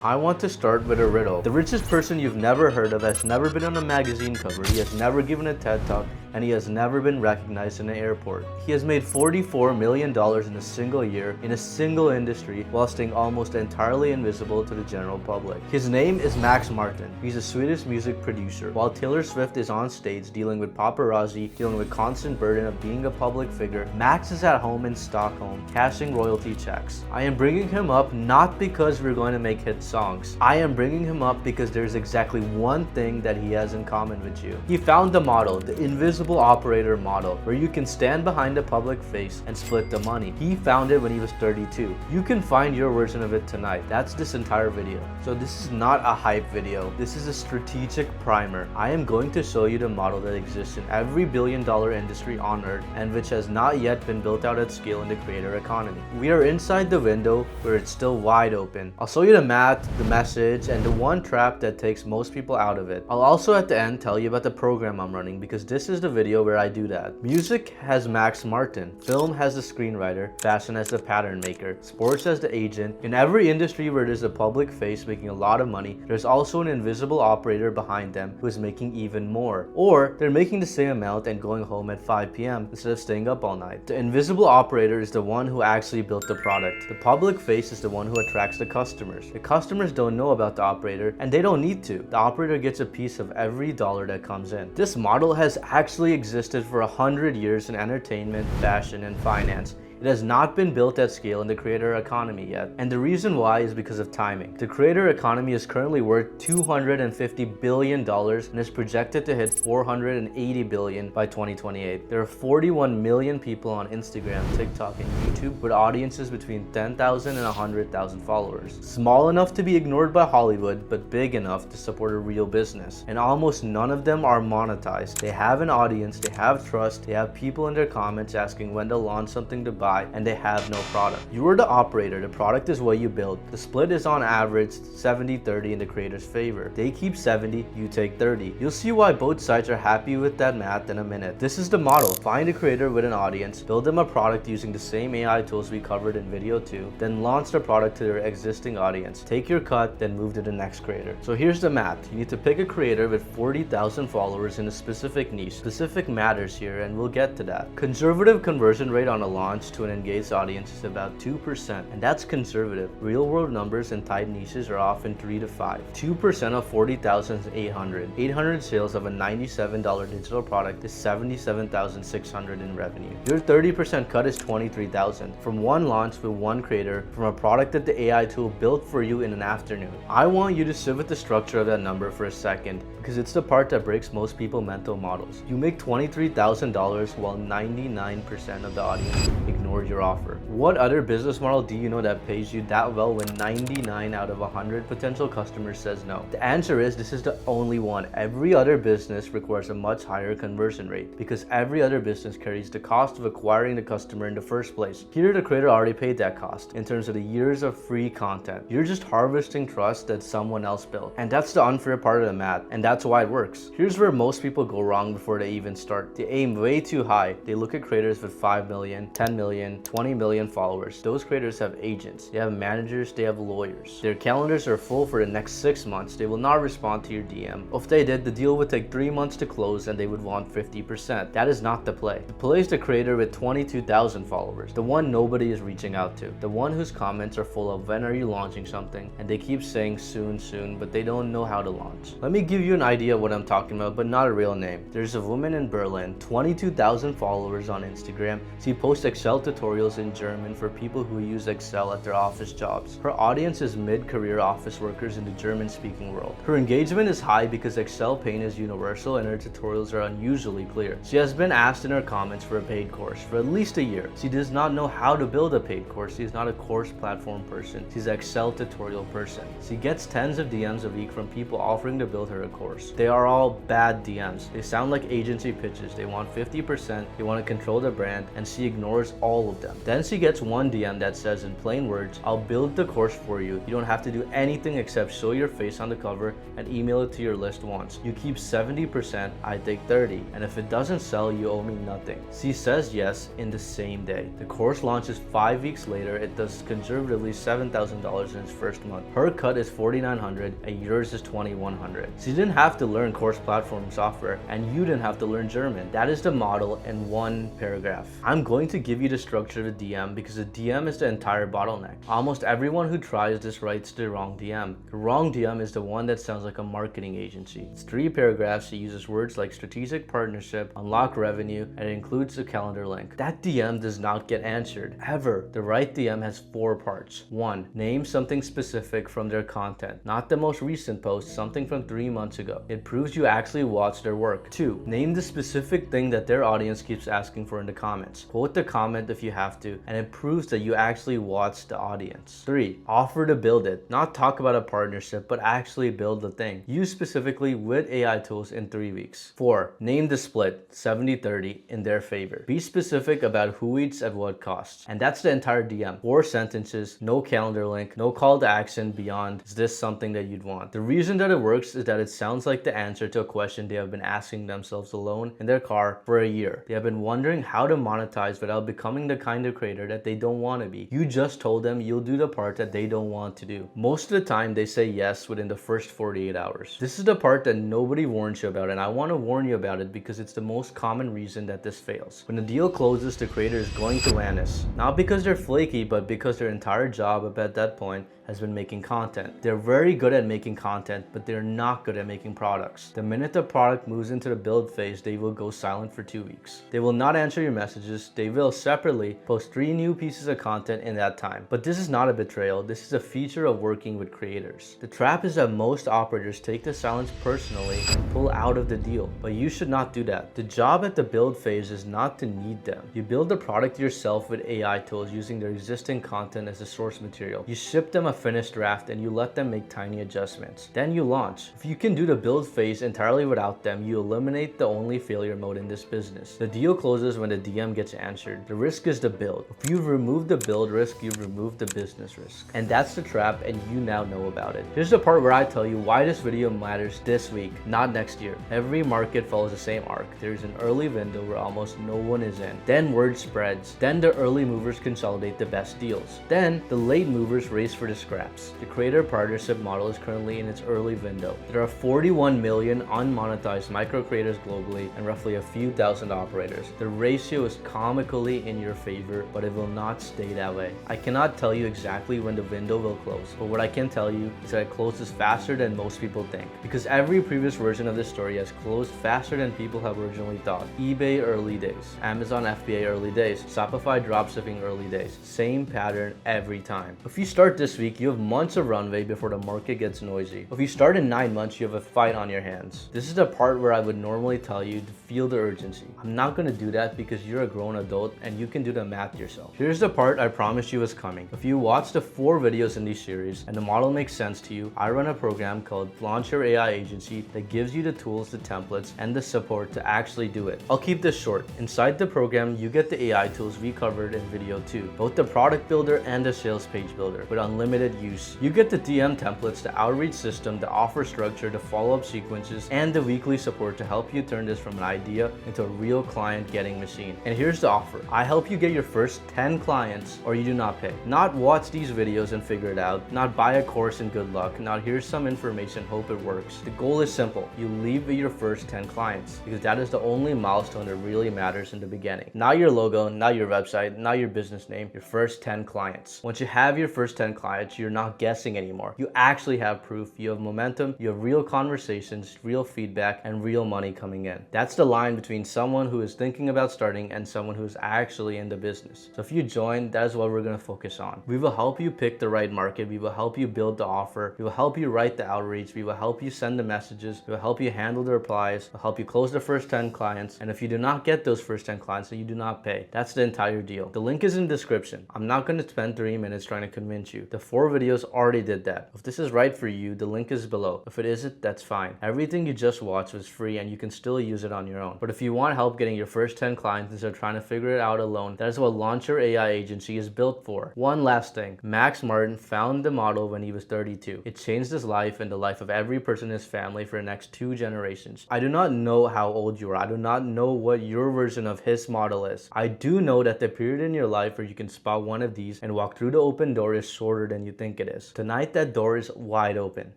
I want to start with a riddle. The richest person you've never heard of has never been on a magazine cover, he has never given a TED Talk, and he has never been recognized in an airport. He has made $44 million in a single year in a single industry while staying almost entirely invisible to the general public. His name is Max Martin. He's a Swedish music producer. While Taylor Swift is on stage dealing with paparazzi, dealing with constant burden of being a public figure, Max is at home in Stockholm cashing royalty checks. I am bringing him up not because we're going to make hit songs. I am bringing him up because there's exactly one thing that he has in common with you. He found the model, the invisible operator model, where you can stand behind a public face and split the money. He found it when he was 32. You can find your version of it tonight. That's this entire video. So this is not a hype video. This is a strategic primer. I am going to show you the model that exists in every billion-dollar industry on earth and which has not yet been built out at scale in the creator economy. We are inside the window where it's still wide open. I'll show you the math, the message, and the one trap that takes most people out of it. I'll also at the end tell you about the program I'm running because this is the video where I do that. Music has Max Martin, film has the screenwriter, fashion has the pattern maker, sports has the agent. In every industry where there's a public face making a lot of money, there's also an invisible operator behind them who is making even more. Or they're making the same amount and going home at 5 p.m. instead of staying up all night. The invisible operator is the one who actually built the product. The public face is the one who attracts the customers. The customers don't know about the operator and they don't need to. The operator gets a piece of every dollar that comes in. This model has actually existed for 100 years in entertainment, fashion, and finance. It has not been built at scale in the creator economy yet, and the reason why is because of timing. The creator economy is currently worth $250 billion and is projected to hit $480 billion by 2028. There are 41 million people on Instagram, TikTok, and YouTube with audiences between 10,000 and 100,000 followers. Small enough to be ignored by Hollywood, but big enough to support a real business. And almost none of them are monetized. They have an audience, they have trust, they have people in their comments asking when to launch something to buy, and they have no product. You are the operator, the product is what you build. The split is on average 70-30 in the creator's favor. They keep 70, you take 30. You'll see why both sides are happy with that math in a minute. This is the model. Find a creator with an audience, build them a product using the same AI tools we covered in video 2, then launch the product to their existing audience. Take your cut, then move to the next creator. So here's the math. You need to pick a creator with 40,000 followers in a specific niche. Specific matters here, and we'll get to that. Conservative conversion rate on a launch to an engaged audience is about 2%, and that's conservative. Real world numbers in tight niches are often 3 to 5. 2% of 40,000 is 800. 800 sales of a $97 digital product is $77,600 in revenue. Your 30% cut is 23,000 from one launch with one creator from a product that the AI tool built for you in an afternoon. I want you to sit with the structure of that number for a second because it's the part that breaks most people's mental models. You make $23,000 while 99% of the audience ignored your offer. What other business model do you know that pays you that well when 99 out of 100 potential customers says no? The answer is this is the only one. Every other business requires a much higher conversion rate because every other business carries the cost of acquiring the customer in the first place. Here the creator already paid that cost in terms of the years of free content. You're just harvesting trust that someone else built. And that's the unfair part of the math, and that's why it works. Here's where most people go wrong before they even start. They aim way too high. They look at creators with 5 million, 10 million, 20 million followers. Those creators have agents, they have managers, they have lawyers. Their calendars are full for the next 6 months. They will not respond to your DM. If they did, the deal would take 3 months to close and they would want 50%. That is not the play. The play is the creator with 22,000 followers, the one nobody is reaching out to, the one whose comments are full of when are you launching something, and they keep saying soon, but they don't know how to launch. Let me give you an idea of what I'm talking about, but not a real name. There's a woman in Berlin, 22,000 followers on Instagram. She posts Excel tutorials in German for people who use Excel at their office jobs. Her audience is mid-career office workers in the German-speaking world. Her engagement is high because Excel paint is universal and her tutorials are unusually clear. She has been asked in her comments for a paid course for at least a year. She does not know how to build a paid course. She is not a course platform person. She's an Excel tutorial person. She gets tens of DMs a week from people offering to build her a course. They are all bad DMs. They sound like agency pitches. They want 50%, they want to control the brand, and she ignores all all of them. Then she gets one DM that says in plain words, I'll build the course for you. You don't have to do anything except show your face on the cover and email it to your list once. You keep 70%, I take 30, and if it doesn't sell, you owe me nothing. She says yes in the same day. The course launches 5 weeks later. It does conservatively $7,000 in its first month. Her cut is $4,900 and yours is $2,100. She didn't have to learn course platform software and you didn't have to learn German. That is the model in one paragraph. I'm going to give you the structure of the DM because the DM is the entire bottleneck. Almost everyone who tries this writes the wrong DM. The wrong DM is the one that sounds like a marketing agency. It's 3 paragraphs. It uses words like strategic partnership, unlock revenue, and it includes a calendar link. That DM does not get answered, ever. The right DM has 4 parts. 1. Name something specific from their content, not the most recent post, something from 3 months ago. It proves you actually watched their work. 2. Name the specific thing that their audience keeps asking for in the comments. Quote the comment if you have to, and it proves that you actually watched the audience. 3. Offer to build it. Not talk about a partnership, but actually build the thing. Use specifically with AI tools in 3 weeks. 4. Name the split 70-30 in their favor. Be specific about who eats at what costs. And that's the entire DM. 4 sentences, no calendar link, no call to action beyond, is this something that you'd want? The reason that it works is that it sounds like the answer to a question they have been asking themselves alone in their car for a year. They have been wondering how to monetize without becoming the kind of creator that they don't want to be. You just told them you'll do the part that they don't want to do. Most of the time they say yes within the first 48 hours. This is the part that nobody warns you about, and I want to warn you about it because it's the most common reason that this fails. When the deal closes, the creator is going to vanish. Not because they're flaky, but because their entire job up at that point has been making content. They're very good at making content, but they're not good at making products. The minute the product moves into the build phase, they will go silent for 2 weeks. They will not answer your messages. They will separately post 3 new pieces of content in that time. But this is not a betrayal. This is a feature of working with creators. The trap is that most operators take the silence personally and pull out of the deal, but you should not do that. The job at the build phase is not to need them. You build the product yourself with AI tools using their existing content as a source material. You ship them a finished draft and you let them make tiny adjustments. Then you launch. If you can do the build phase entirely without them, you eliminate the only failure mode in this business. The deal closes when the DM gets answered. The risk is the build. If you've removed the build risk, you've removed the business risk. And that's the trap, and you now know about it. Here's the part where I tell you why this video matters this week, not next year. Every market follows the same arc. There's an early window where almost no one is in. Then word spreads. Then the early movers consolidate the best deals. Then the late movers race for the scraps. The creator partnership model is currently in its early window. There are 41 million unmonetized micro creators globally and roughly a few thousand operators. The ratio is comically in your favor, but it will not stay that way. I cannot tell you exactly when the window will close, but what I can tell you is that it closes faster than most people think, because every previous version of this story has closed faster than people have originally thought. eBay early days, Amazon FBA early days, Shopify dropshipping early days. Same pattern every time. If you start this week, you have months of runway before the market gets noisy. If you start in 9 months, you have a fight on your hands. This is the part where I would normally tell you to feel the urgency. I'm not going to do that because you're a grown adult and you can do the math yourself. Here's the part I promised you was coming. If you watch the 4 videos in this series and the model makes sense to you, I run a program called Launch Your AI Agency that gives you the tools, the templates, and the support to actually do it. I'll keep this short. Inside the program, you get the AI tools we covered in video 2, both the product builder and the sales page builder with unlimited use. You get the DM templates, the outreach system, the offer structure, the follow-up sequences, and the weekly support to help you turn this from an idea into a real client getting machine. And here's the offer. I help you get your first 10 clients or you do not pay. Not watch these videos and figure it out, not buy a course and good luck, not here's some information, hope it works. The goal is simple. You leave with your first 10 clients because that is the only milestone that really matters in the beginning. Not your logo, not your website, not your business name, your first 10 clients. Once you have your first 10 clients, you're not guessing anymore. You actually have proof, you have momentum, you have real conversations, real feedback, and real money coming in. That's the line between someone who is thinking about starting and someone who's actually in the business. So if you join, that is what we're going to focus on. We will help you pick the right market. We will help you build the offer. We will help you write the outreach. We will help you send the messages. We will help you handle the replies. We'll help you close the first 10 clients. And if you do not get those first 10 clients, then you do not pay. That's the entire deal. The link is in the description. I'm not going to spend 3 minutes trying to convince you. The 4 videos already did that. If this is right for you, the link is below. If it isn't, that's fine. Everything you just watched was free and you can still use it on your own. But if you want help getting your first 10 clients instead of trying to figure it out alone known. That is what Launcher AI Agency is built for. One last thing. Max Martin found the model when he was 32. It changed his life and the life of every person in his family for the next 2 generations. I do not know how old you are. I do not know what your version of his model is. I do know that the period in your life where you can spot one of these and walk through the open door is shorter than you think it is. Tonight, that door is wide open.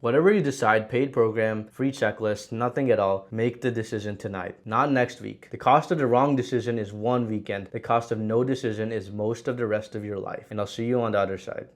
Whatever you decide, paid program, free checklist, nothing at all, make the decision tonight, not next week. The cost of the wrong decision is one weekend. The cost of no decision is most of the rest of your life. And I'll see you on the other side.